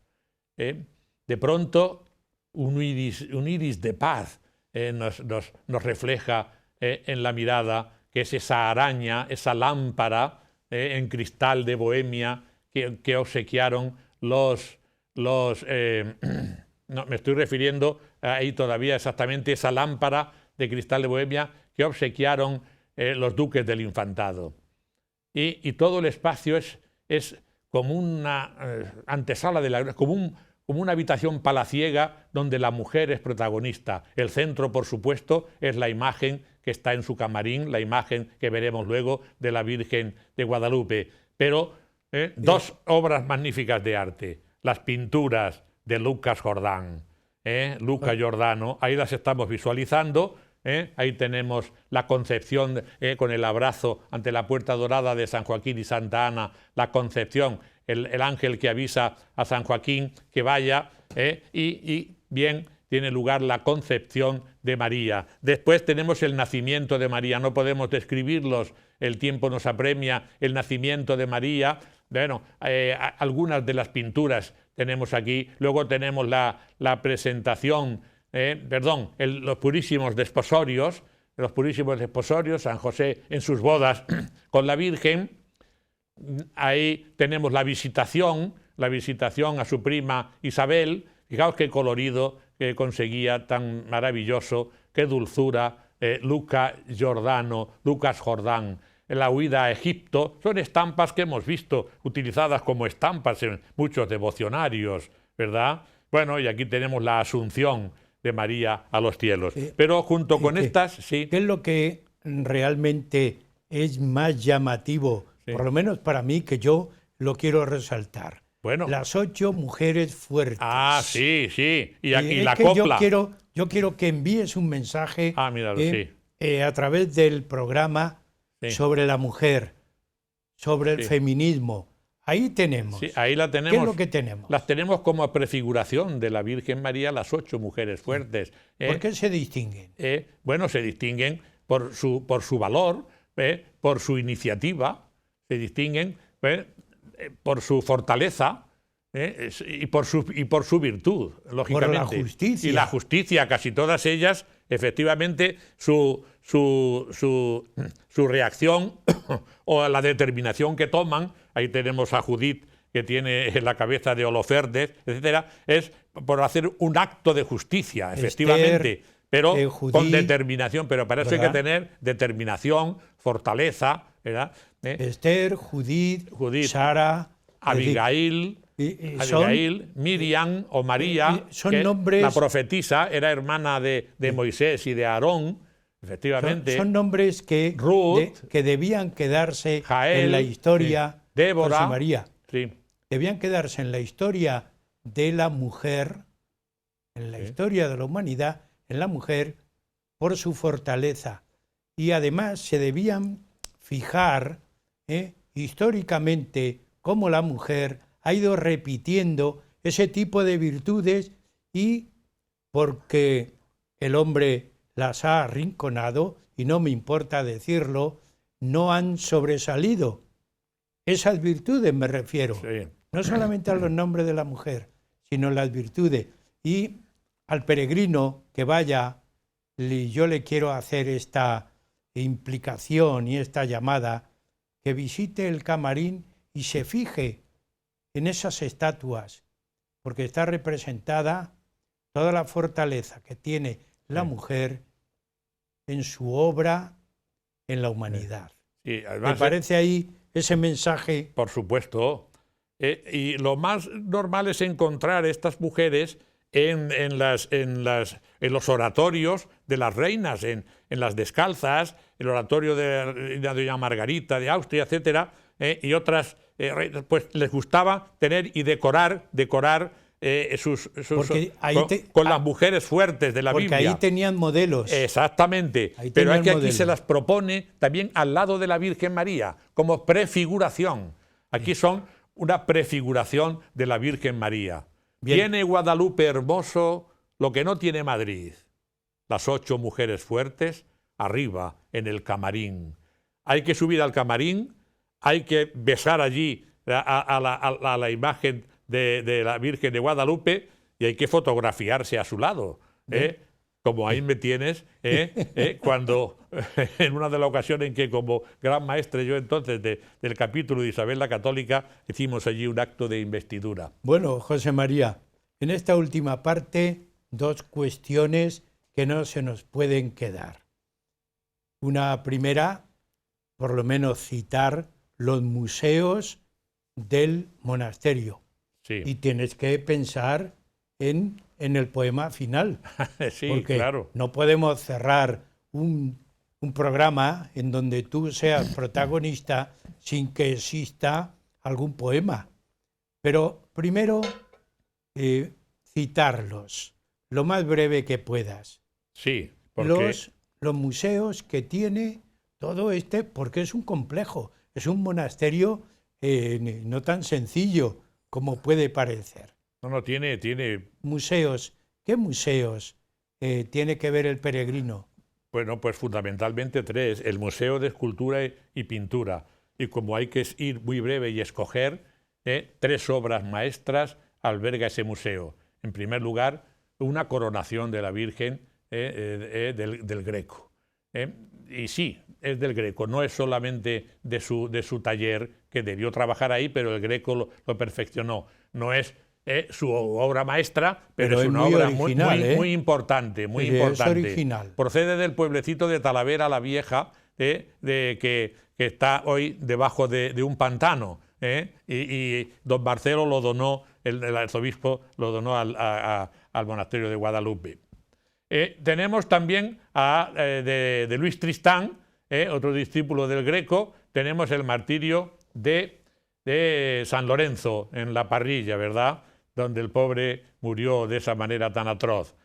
De pronto, un iris de paz nos refleja en la mirada, que es esa araña, esa lámpara en cristal de Bohemia que obsequiaron no, me estoy refiriendo ahí todavía exactamente esa lámpara de cristal de Bohemia que obsequiaron los duques del infantado. Y todo el espacio es como una antesala de la, como una habitación palaciega donde la mujer es protagonista. El centro, por supuesto, es la imagen que está en su camarín, la imagen que veremos luego de la Virgen de Guadalupe. Pero dos obras magníficas de arte, las pinturas de Lucas Jordán, Luca Giordano, ahí las estamos visualizando. Ahí tenemos la concepción con el abrazo ante la puerta dorada de San Joaquín y Santa Ana, la concepción, el ángel que avisa a San Joaquín que vaya, y bien tiene lugar la concepción de María. Después tenemos el nacimiento de María, no podemos describirlos, el tiempo nos apremia, el nacimiento de María. Bueno, algunas de las pinturas tenemos aquí. Luego tenemos la presentación, los purísimos desposorios, San José en sus bodas con la Virgen. Ahí tenemos la visitación a su prima Isabel. Fijaos qué colorido que conseguía, tan maravilloso, qué dulzura, Lucas Jordán. La huida a Egipto, son estampas que hemos visto utilizadas como estampas en muchos devocionarios, ¿verdad? Bueno, y aquí tenemos la asunción de María a los cielos. Pero junto con estas, sí. ¿Qué es lo que realmente es más llamativo, por lo menos para mí, que yo lo quiero resaltar? Bueno. Las 8 mujeres fuertes. Ah, sí. Y aquí la que copla. Yo quiero que envíes un mensaje míralo, sí. A través del programa sobre la mujer, sobre el feminismo. Ahí tenemos. Sí, ahí la tenemos. ¿Qué es lo que tenemos? Las tenemos como prefiguración de la Virgen María, las 8 mujeres fuertes. ¿Por qué se distinguen? Bueno, se distinguen por su valor, por su iniciativa, se distinguen por su fortaleza y por su virtud, lógicamente. Por la justicia. Y la justicia, casi todas ellas, efectivamente, su reacción o la determinación que toman, ahí tenemos a Judith, que tiene la cabeza de Holofernes, etcétera, es por hacer un acto de justicia, efectivamente, pero Judith, con determinación. Pero para eso hay que tener determinación, fortaleza, ¿verdad? Esther, Judith, Sara, Abigail, Miriam o María, son nombres, la profetisa, era hermana de Moisés y de Aarón, efectivamente. Son nombres que debían quedarse Jael, en la historia, Débora, José María. Sí. Debían quedarse en la historia de la mujer, en la historia de la humanidad, en la mujer, por su fortaleza. Y además se debían fijar históricamente cómo la mujer ha ido repitiendo ese tipo de virtudes, y porque el hombre las ha arrinconado, y no me importa decirlo, no han sobresalido. Esas virtudes me refiero, no solamente a los nombres de la mujer, sino las virtudes. Y al peregrino que vaya, yo le quiero hacer esta implicación y esta llamada, que visite el camarín y se fije en esas estatuas, porque está representada toda la fortaleza que tiene la mujer en su obra en la humanidad. Sí, además, ¿Me parece ahí ese mensaje? Por supuesto. Y lo más normal es encontrar estas mujeres en los oratorios de las reinas, en las descalzas, el oratorio de doña Margarita de Austria, etcétera, y otras reinas, pues les gustaba tener y decorar con las mujeres fuertes de la Biblia. Porque ahí tenían modelos. Exactamente. Pero es que aquí se las propone también al lado de la Virgen María, como prefiguración. Aquí son una prefiguración de la Virgen María. Bien. Tiene Guadalupe hermoso lo que no tiene Madrid. Las 8 mujeres fuertes arriba en el camarín. Hay que subir al camarín, hay que besar allí a la imagen de la Virgen de Guadalupe, y hay que fotografiarse a su lado. Como ahí me tienes, cuando en una de las ocasiones en que como gran maestre yo entonces del capítulo de Isabel la Católica, hicimos allí un acto de investidura. Bueno, José María, en esta última parte, 2 cuestiones que no se nos pueden quedar. Una primera, por lo menos citar los museos del monasterio. Sí. Y tienes que pensar en el poema final. Sí, porque claro. No podemos cerrar un programa en donde tú seas protagonista sin que exista algún poema. Pero primero, citarlos lo más breve que puedas. Sí, porque los museos que tiene todo porque es un complejo, es un monasterio no tan sencillo como puede parecer. No, tiene museos ¿Qué museos tiene que ver el peregrino? Bueno, pues fundamentalmente tres: el Museo de Escultura y Pintura. Y como hay que ir muy breve y escoger, tres obras maestras alberga ese museo. En primer lugar, una coronación de la Virgen del Greco. Y sí, es del Greco, no es solamente de su taller, que debió trabajar ahí, pero el Greco lo perfeccionó. No es su obra maestra, pero es una obra original, muy importante, muy sí, importante. Es original. Procede del pueblecito de Talavera la Vieja, que está hoy debajo de un pantano. Y don Marcelo lo donó, el arzobispo lo donó al monasterio de Guadalupe. Tenemos también de Luis Tristán, otro discípulo del Greco. Tenemos el martirio de San Lorenzo en la Parrilla, ¿verdad?, donde el pobre murió de esa manera tan atroz,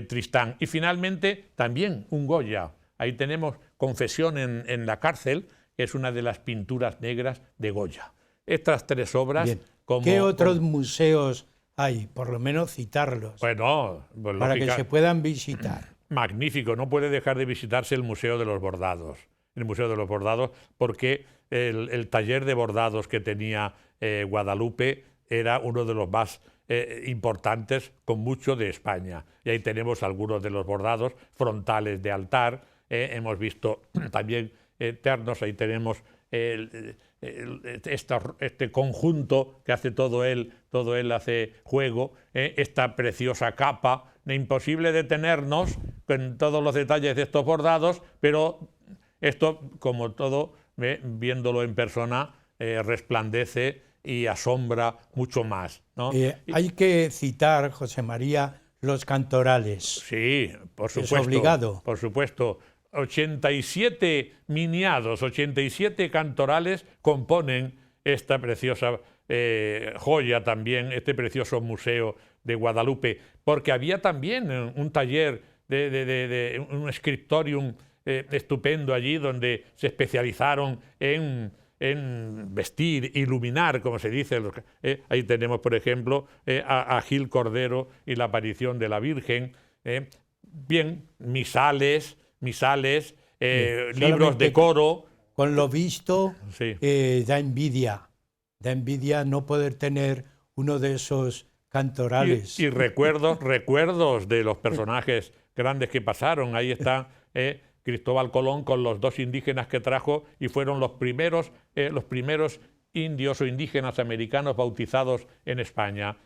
Tristán. Y finalmente también un Goya. Ahí tenemos Confesión en la cárcel, que es una de las pinturas negras de Goya. Estas tres obras... ¿Qué otros museos hay? Por lo menos citarlos. Bueno, pues para que se puedan visitar. Magnífico, no puede dejar de visitarse el Museo de los Bordados. El Museo de los Bordados, porque el taller de bordados que tenía Guadalupe era uno de los más importantes, con mucho, de España. Y ahí tenemos algunos de los bordados frontales de altar. Hemos visto también ternos, ahí tenemos este conjunto que hace todo él hace juego, esta preciosa capa. Imposible detenernos con todos los detalles de estos bordados, pero esto, como todo, viéndolo en persona, resplandece y asombra mucho más, ¿no? Hay que citar, José María, los cantorales. Sí, por supuesto. Es obligado. Por supuesto. 87 miniados, 87 cantorales componen esta preciosa joya también, este precioso museo de Guadalupe, porque había también un taller un scriptorium estupendo allí, donde se especializaron en vestir, iluminar, como se dice. Ahí tenemos, por ejemplo, a Gil Cordero y la aparición de la Virgen. Bien, misales, libros de coro. Con lo visto, sí. Da envidia no poder tener uno de esos cantorales. Y recuerdos de los personajes grandes que pasaron. Ahí está Cristóbal Colón con los dos indígenas que trajo, y fueron los primeros indios o indígenas americanos bautizados en España.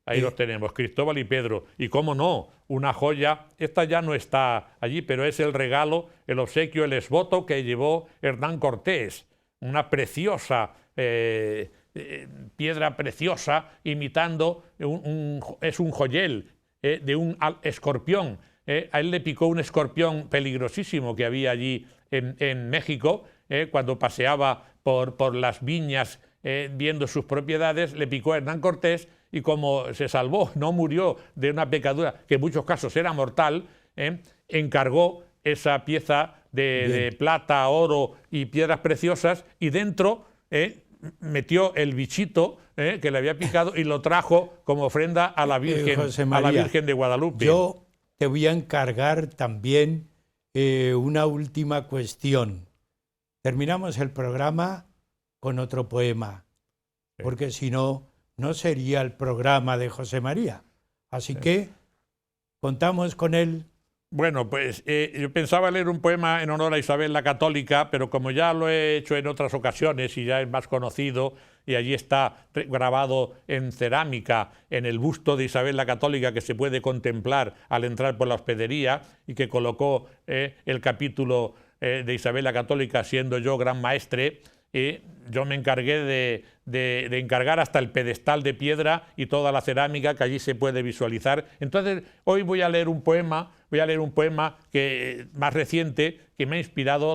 Ahí los tenemos, Cristóbal y Pedro. Y cómo no, una joya, esta ya no está allí, pero es el regalo, el obsequio, el esvoto que llevó Hernán Cortés. Una preciosa piedra preciosa, imitando, es un joyel de un escorpión. A él le picó un escorpión peligrosísimo que había allí en México, cuando paseaba por las viñas viendo sus propiedades. Le picó a Hernán Cortés, y como se salvó, no murió de una picadura que en muchos casos era mortal, encargó esa pieza de plata, oro y piedras preciosas, y dentro metió el bichito que le había picado y lo trajo como ofrenda a la Virgen, José María, a la Virgen de Guadalupe. Yo te voy a encargar también una última cuestión. Terminamos el programa con otro poema, porque si no, no sería el programa de José María. Así que contamos con él. Bueno, pues yo pensaba leer un poema en honor a Isabel la Católica, pero como ya lo he hecho en otras ocasiones y ya es más conocido, y allí está grabado en cerámica en el busto de Isabel la Católica, que se puede contemplar al entrar por la hospedería, y que colocó el capítulo de Isabel la Católica, siendo yo gran maestre. Yo me encargué de encargar hasta el pedestal de piedra y toda la cerámica que allí se puede visualizar. Entonces, hoy voy a leer un poema más reciente, que me ha inspirado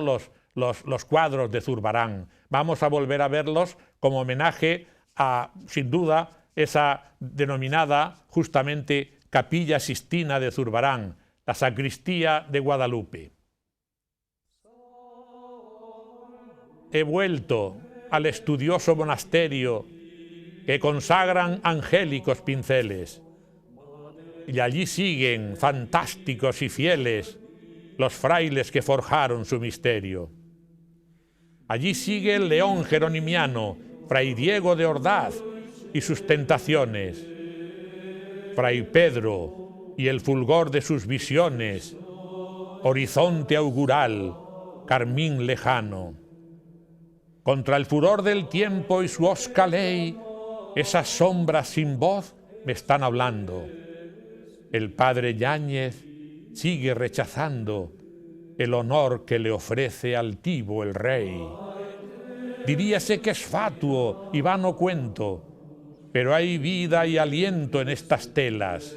los cuadros de Zurbarán. Vamos a volver a verlos como homenaje a, sin duda, esa denominada justamente Capilla Sixtina de Zurbarán, la sacristía de Guadalupe. He vuelto al estudioso monasterio que consagran angélicos pinceles. y allí siguen, fantásticos y fieles, los frailes que forjaron su misterio. Allí sigue el león jeronimiano, Fray Diego de Ordaz y sus tentaciones, Fray Pedro y el fulgor de sus visiones, horizonte augural, carmín lejano. Contra el furor del tiempo y su hosca ley, esas sombras sin voz me están hablando. El padre Yáñez sigue rechazando el honor que le ofrece altivo el rey. Diríase que es fatuo y vano cuento, pero hay vida y aliento en estas telas.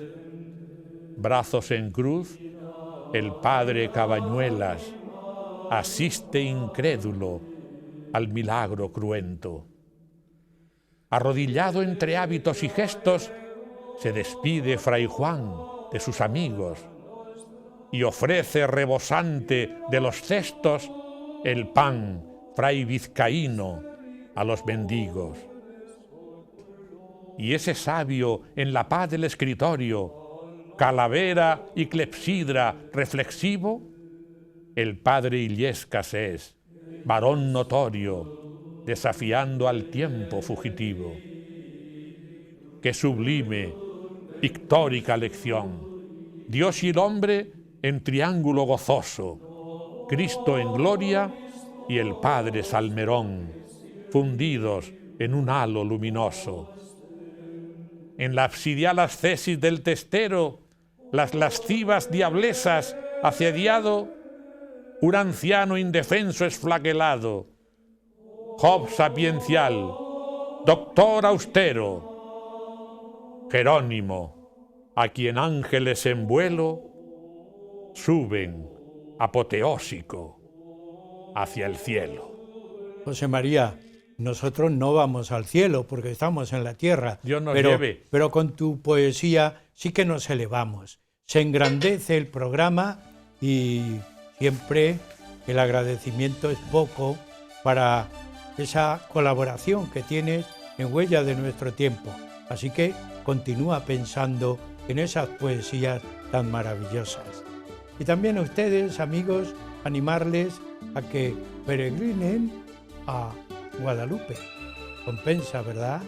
Brazos en cruz, el padre Cabañuelas asiste incrédulo al milagro cruento. Arrodillado entre hábitos y gestos, se despide Fray Juan de sus amigos y ofrece rebosante de los cestos el pan, Fray Vizcaíno, a los mendigos. Y ese sabio en la paz del escritorio, calavera y clepsidra reflexivo, el padre Illescas es, varón notorio, desafiando al tiempo fugitivo. Qué sublime, pictórica lección. Dios y el hombre en triángulo gozoso, Cristo en gloria y el Padre Salmerón, fundidos en un halo luminoso. En la absidial ascesis del testero, las lascivas diablesas asediado, un anciano indefenso es flagelado, Job sapiencial, doctor austero, Jerónimo, a quien ángeles en vuelo suben apoteósico hacia el cielo. José María, nosotros no vamos al cielo porque estamos en la tierra, Dios nos lleve. Pero con tu poesía sí que nos elevamos. Se engrandece el programa y siempre el agradecimiento es poco para esa colaboración que tienes en Huella de Nuestro Tiempo. Así que continúa pensando en esas poesías tan maravillosas. Y también a ustedes, amigos, animarles a que peregrinen a Guadalupe. Compensa, ¿verdad?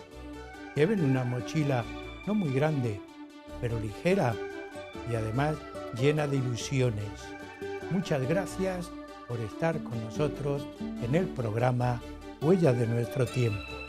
Lleven una mochila no muy grande, pero ligera y además llena de ilusiones. Muchas gracias por estar con nosotros en el programa Huella de Nuestro Tiempo.